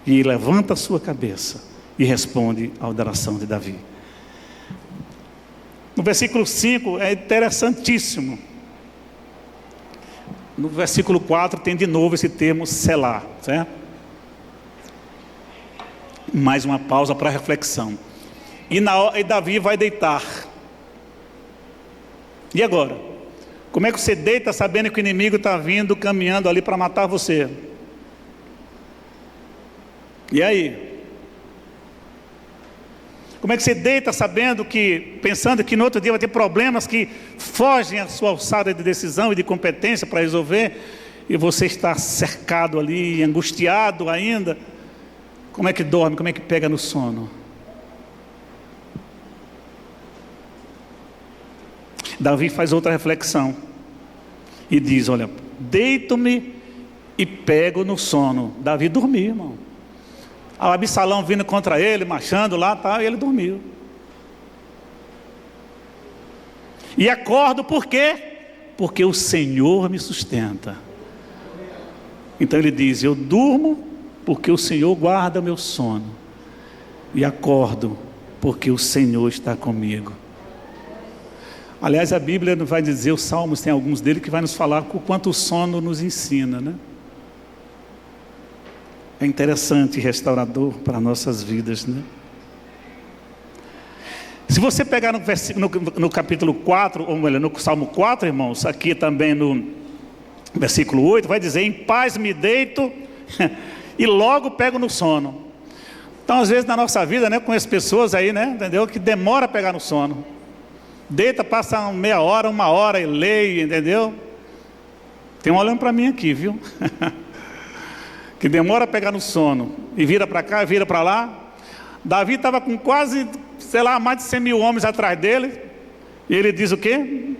E levanta a sua cabeça e responde à oração de Davi. No versículo 5 é interessantíssimo. No versículo 4 tem de novo esse termo selá, certo? Mais uma pausa para reflexão. E Davi vai deitar. E agora? Como é que você deita sabendo que o inimigo está vindo, caminhando ali para matar você? E aí? Como é que você deita pensando que no outro dia vai ter problemas que fogem à sua alçada de decisão e de competência para resolver, e você está cercado ali, angustiado ainda? Como é que dorme? Como é que pega no sono? Davi faz outra reflexão e diz: olha, deito-me e pego no sono. Davi dormiu, irmão. O Absalão vindo contra ele, marchando lá, e ele dormiu. E acordo por quê? Porque o Senhor me sustenta. Então ele diz: eu durmo porque o Senhor guarda meu sono, e acordo porque o Senhor está comigo. Aliás, a Bíblia vai dizer, os Salmos tem alguns dele que vai nos falar o quanto o sono nos ensina, né? É interessante e restaurador para nossas vidas, né? Se você pegar no capítulo 4, ou melhor, no Salmo 4, irmãos, aqui também no versículo 8, vai dizer: em paz me deito e logo pego no sono. Então, às vezes na nossa vida, né, conheço pessoas aí, né, entendeu, que demora a pegar no sono. Deita, passa meia hora, uma hora e lê, entendeu? Tem um olhando para mim aqui, viu? Que demora a pegar no sono, e vira para cá, vira para lá. Davi estava com quase, mais de 100 mil homens atrás dele, e ele diz o quê?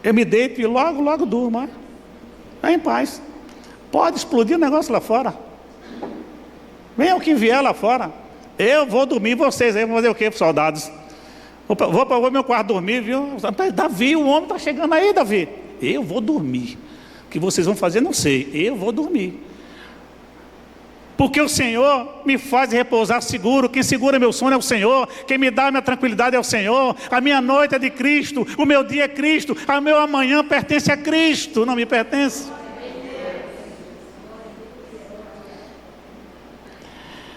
Eu me deito e logo durmo, é em paz. Pode explodir o negócio lá fora, venha o que vier lá fora, eu vou dormir, vocês aí vão fazer o quê, soldados? Vou para o meu quarto dormir, viu? Davi, o homem está chegando aí, Davi. Eu vou dormir. O que vocês vão fazer, não sei. Eu vou dormir. porque o Senhor me faz repousar seguro. Quem segura meu sono é o Senhor, quem me dá a minha tranquilidade é o Senhor. A minha noite é de Cristo, o meu dia é Cristo, o meu amanhã pertence a Cristo, não me pertence.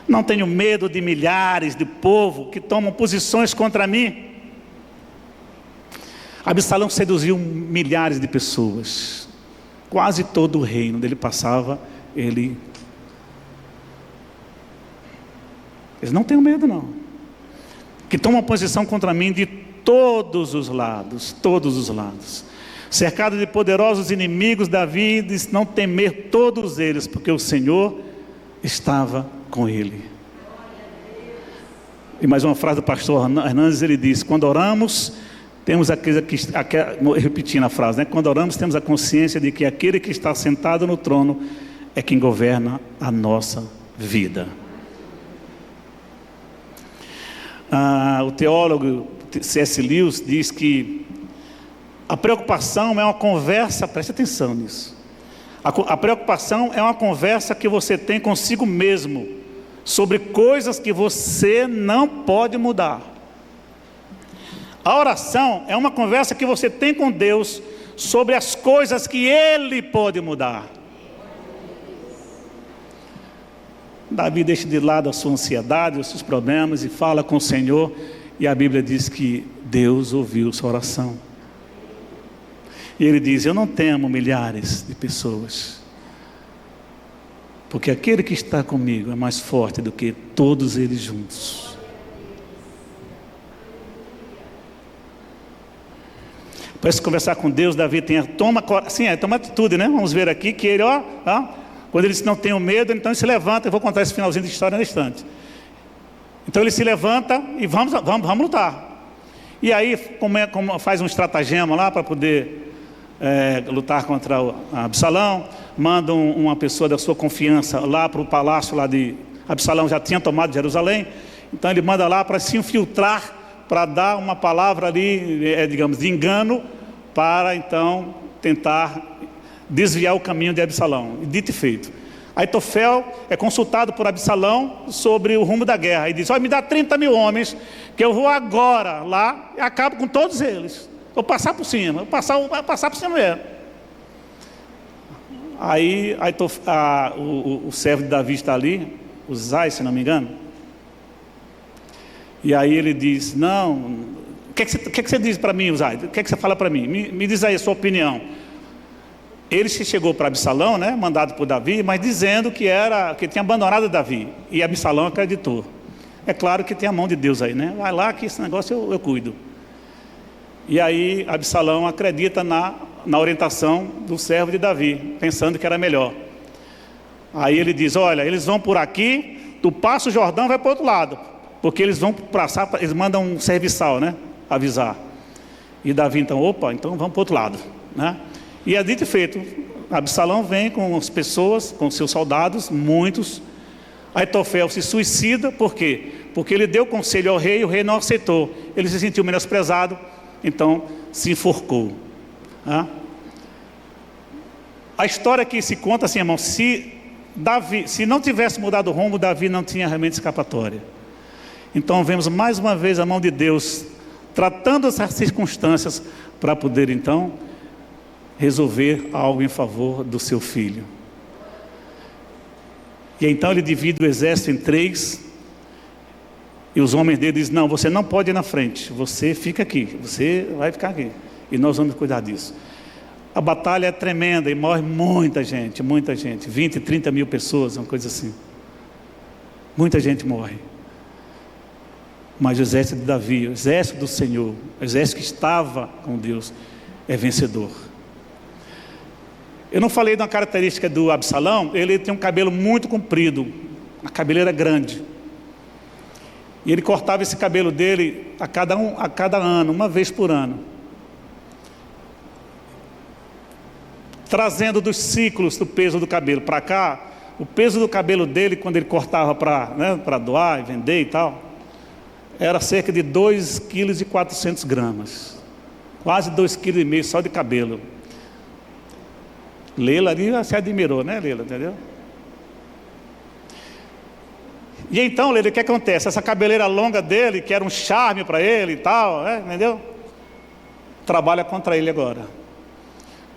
Não tenho medo de milhares de povo que tomam posições contra mim. Absalão seduziu milhares de pessoas. Quase todo o reino onde ele passava, eles não têm medo não. Que tomam posição contra mim de todos os lados, todos os lados. Cercado de poderosos inimigos, Davi disse não temer todos eles, porque o Senhor estava com ele. E mais uma frase do pastor Hernandes, ele diz: quando oramos, temos repetindo a frase, né? Quando oramos, temos a consciência de que aquele que está sentado no trono é quem governa a nossa vida. O teólogo C.S. Lewis diz que a preocupação é uma conversa, preste atenção nisso. A preocupação é uma conversa que você tem consigo mesmo, sobre coisas que você não pode mudar. A oração é uma conversa que você tem com Deus, sobre as coisas que Ele pode mudar. Davi deixa de lado a sua ansiedade, os seus problemas, e fala com o Senhor, e a Bíblia diz que Deus ouviu sua oração. E ele diz: eu não temo milhares de pessoas, porque aquele que está comigo é mais forte do que todos eles juntos. Para se conversar com Deus, Davi toma atitude, né? Vamos ver aqui que ele, quando ele disse não tenho medo, então ele se levanta. Eu vou contar esse finalzinho de história no instante. Então ele se levanta e vamos lutar. E aí como faz um estratagema lá para poder lutar contra Absalão, manda uma pessoa da sua confiança lá para o palácio lá de Absalão, já tinha tomado Jerusalém, então ele manda lá para se infiltrar, para dar uma palavra ali, digamos, de engano, para então tentar desviar o caminho de Absalão. E dito e feito, Aitofel é consultado por Absalão sobre o rumo da guerra, e diz: me dá 30 mil homens, que eu vou agora lá e acabo com todos eles. Vou passar por cima, vou passar por cima mesmo. Aí o servo de Davi está ali, o Zai, se não me engano. E aí ele diz: não, o que você diz para mim, Zai? O que você fala para mim? Me diz aí a sua opinião. Ele se chegou para Absalão, né, mandado por Davi, mas dizendo que tinha abandonado Davi. E Absalão acreditou. É claro que tem a mão de Deus aí, né? Vai lá que esse negócio eu cuido. E aí Absalão acredita na orientação do servo de Davi, pensando que era melhor. Aí ele diz: olha, eles vão por aqui, tu passa o Jordão, vai para o outro lado, porque eles vão passar, eles mandam um serviçal, né, avisar. E Davi então vamos para o outro lado, né? E é dito e feito, Absalão vem com as pessoas, com seus soldados, muitos. Aitofel se suicida, por quê? Porque ele deu conselho ao rei e o rei não aceitou. Ele se sentiu menosprezado, então se enforcou. A história que se conta assim, irmão, se não tivesse mudado o rumo, Davi não tinha realmente escapatória. Então vemos mais uma vez a mão de Deus tratando essas circunstâncias para poder então resolver algo em favor do seu filho. E então ele divide o exército em 3, e os homens dele dizem: não, você não pode ir na frente, você fica aqui, você vai ficar aqui, e nós vamos cuidar disso. A batalha é tremenda e morre muita gente, 20, 30 mil pessoas, uma coisa assim. Muita gente morre. Mas o exército de Davi, o exército do Senhor, o exército que estava com Deus, é vencedor. Eu não falei de uma característica do Absalão. Ele tem um cabelo muito comprido, a cabeleira grande, e ele cortava esse cabelo dele a cada ano, uma vez por ano, trazendo dos ciclos do peso do cabelo para cá. O peso do cabelo dele, quando ele cortava para doar e vender e tal, era cerca de 2,4 kg, quase 2,5 kg só de cabelo. Leila ali se admirou, né, Leila, entendeu? E então, Leila, o que acontece? Essa cabeleira longa dele, que era um charme para ele e tal, entendeu? Trabalha contra ele agora.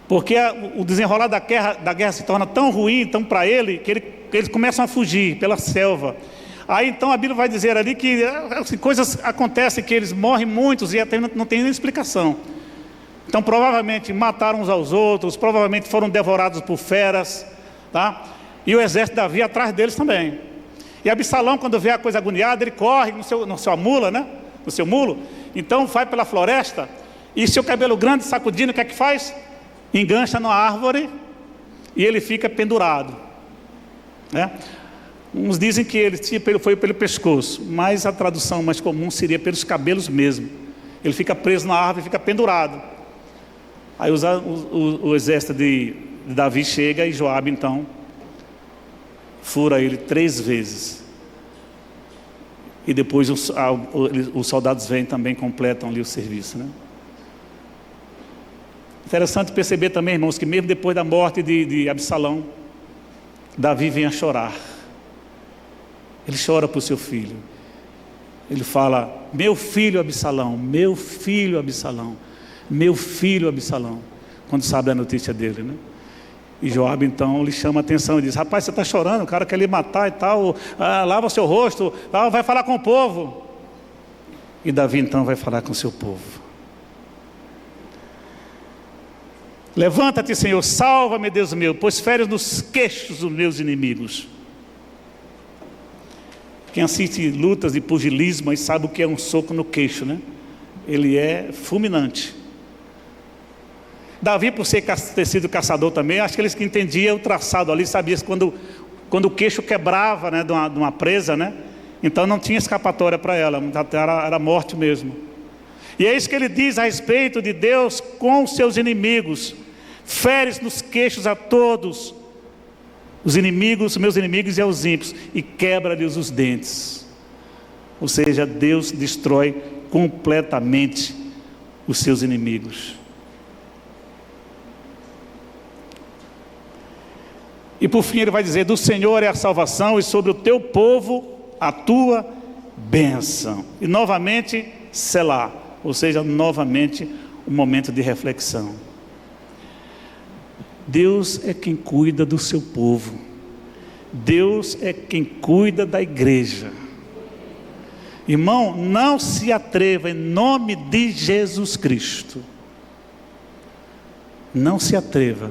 Porque o desenrolar da guerra se torna tão ruim, então para ele, que eles começam a fugir pela selva. Aí então a Bíblia vai dizer ali que assim, coisas acontecem, que eles morrem muitos e até não tem nem explicação. Então provavelmente mataram uns aos outros, provavelmente foram devorados por feras, tá? E o exército de Davi atrás deles também. E Absalão, quando vê a coisa agoniada, ele corre no seu mula, né? No seu mulo. Então vai pela floresta e seu cabelo grande sacudindo, o que é que faz? Engancha numa árvore e ele fica pendurado, né? Uns dizem que ele foi pelo pescoço, mas a tradução mais comum seria pelos cabelos mesmo. Ele fica preso na árvore e fica pendurado. Aí o exército de Davi chega e Joabe então fura ele 3 vezes. E depois os soldados vêm também e completam ali o serviço, né? Interessante perceber também, irmãos, que mesmo depois da morte de Absalão, Davi vem a chorar. Ele chora por seu filho. Ele fala: meu filho Absalão, meu filho Absalão, meu filho Absalão, quando sabe a notícia dele, né? E Joabe então lhe chama a atenção e diz: rapaz, você está chorando, o cara quer lhe matar e tal, lava o seu rosto, vai falar com o povo. E Davi então vai falar com o seu povo. Levanta-te, Senhor, salva-me, Deus meu, pois feres nos queixos dos meus inimigos. Quem assiste lutas de pugilismo aí sabe o que é um soco no queixo, né? Ele é fulminante. Davi, por ter sido caçador também, acho que ele entendia o traçado ali, sabia quando o queixo quebrava, né, de uma presa, né? Então não tinha escapatória para ela, era morte mesmo. E é isso que ele diz a respeito de Deus com os seus inimigos: feres nos queixos a todos os inimigos, meus inimigos e aos ímpios, e quebra-lhes os dentes. Ou seja, Deus destrói completamente os seus inimigos. E por fim ele vai dizer: do Senhor é a salvação, e sobre o teu povo a tua bênção. E novamente, Selá, ou seja, novamente um momento de reflexão. Deus é quem cuida do seu povo. Deus é quem cuida da igreja. Irmão, não se atreva, em nome de Jesus Cristo, não se atreva,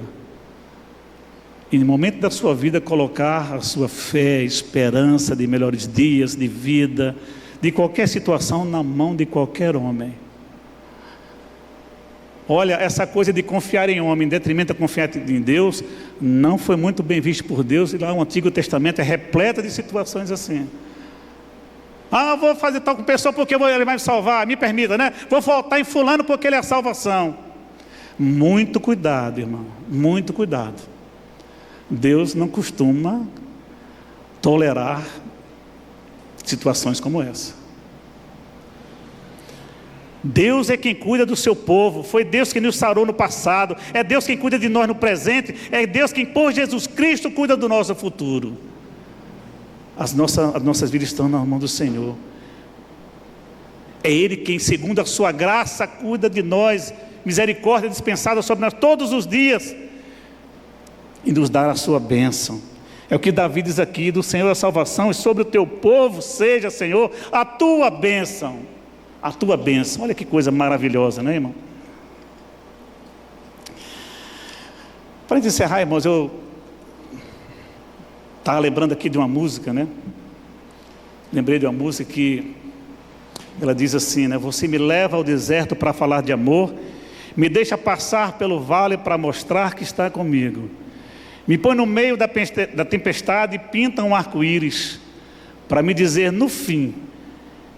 em no momento da sua vida, colocar a sua fé, esperança de melhores dias, de vida, de qualquer situação, na mão de qualquer homem. Olha, essa coisa de confiar em homem em detrimento de confiar em Deus, não foi muito bem visto por Deus. E lá o Antigo Testamento é repleto de situações assim. Vou fazer tal com pessoa porque ele vai me salvar, me permita, né? Vou voltar em fulano porque ele é a salvação. Muito cuidado, irmão, muito cuidado. Deus não costuma tolerar situações como essa. Deus é quem cuida do seu povo. Foi Deus quem nos sarou no passado, é Deus quem cuida de nós no presente, é Deus quem por Jesus Cristo cuida do nosso futuro. As nossas vidas estão na mão do Senhor. É Ele quem, segundo a sua graça, cuida de nós, misericórdia dispensada sobre nós todos os dias, e nos dá a sua bênção. É o que Davi diz aqui: do Senhor a salvação, e sobre o teu povo seja, Senhor, a tua bênção. A tua bênção. Olha que coisa maravilhosa, né, irmão? Para encerrar, irmãos, eu estava lembrando aqui de uma música, né? Lembrei de uma música que ela diz assim, né? Você me leva ao deserto para falar de amor, me deixa passar pelo vale para mostrar que está comigo, me põe no meio da tempestade e pinta um arco-íris para me dizer no fim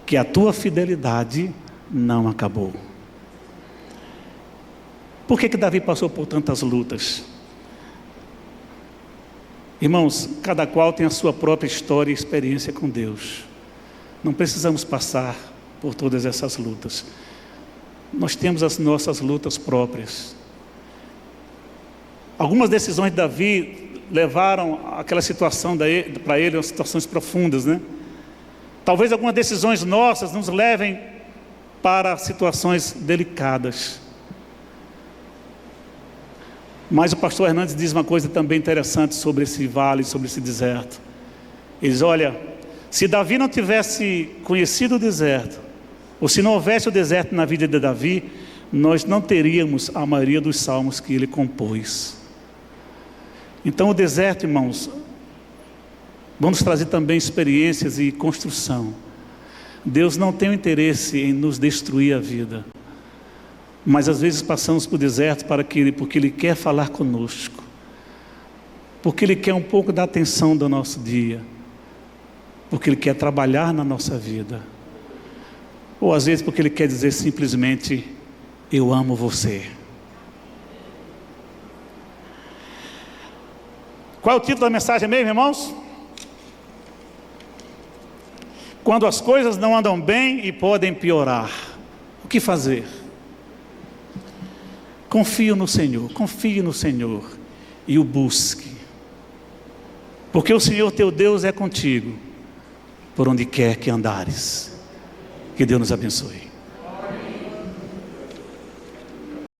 que a tua fidelidade não acabou. Por que Davi passou por tantas lutas? Irmãos, cada qual tem a sua própria história e experiência com Deus. Não precisamos passar por todas essas lutas. Nós temos as nossas lutas próprias. Algumas decisões de Davi levaram aquela situação para ele a situações profundas, né? Talvez algumas decisões nossas nos levem para situações delicadas. Mas o pastor Hernandes diz uma coisa também interessante sobre esse vale, sobre esse deserto. Ele diz, olha, se Davi não tivesse conhecido o deserto, ou se não houvesse o deserto na vida de Davi, nós não teríamos a maioria dos salmos que ele compôs. Então o deserto, irmãos, vamos trazer também experiências e construção. Deus não tem o interesse em nos destruir a vida, mas às vezes passamos por deserto porque Ele quer falar conosco, porque Ele quer um pouco da atenção do nosso dia, porque Ele quer trabalhar na nossa vida, ou às vezes porque Ele quer dizer simplesmente, eu amo você. Qual é o título da mensagem mesmo, irmãos? Quando as coisas não andam bem e podem piorar, o que fazer? Confie no Senhor e o busque, porque o Senhor teu Deus é contigo, por onde quer que andares. Que Deus nos abençoe.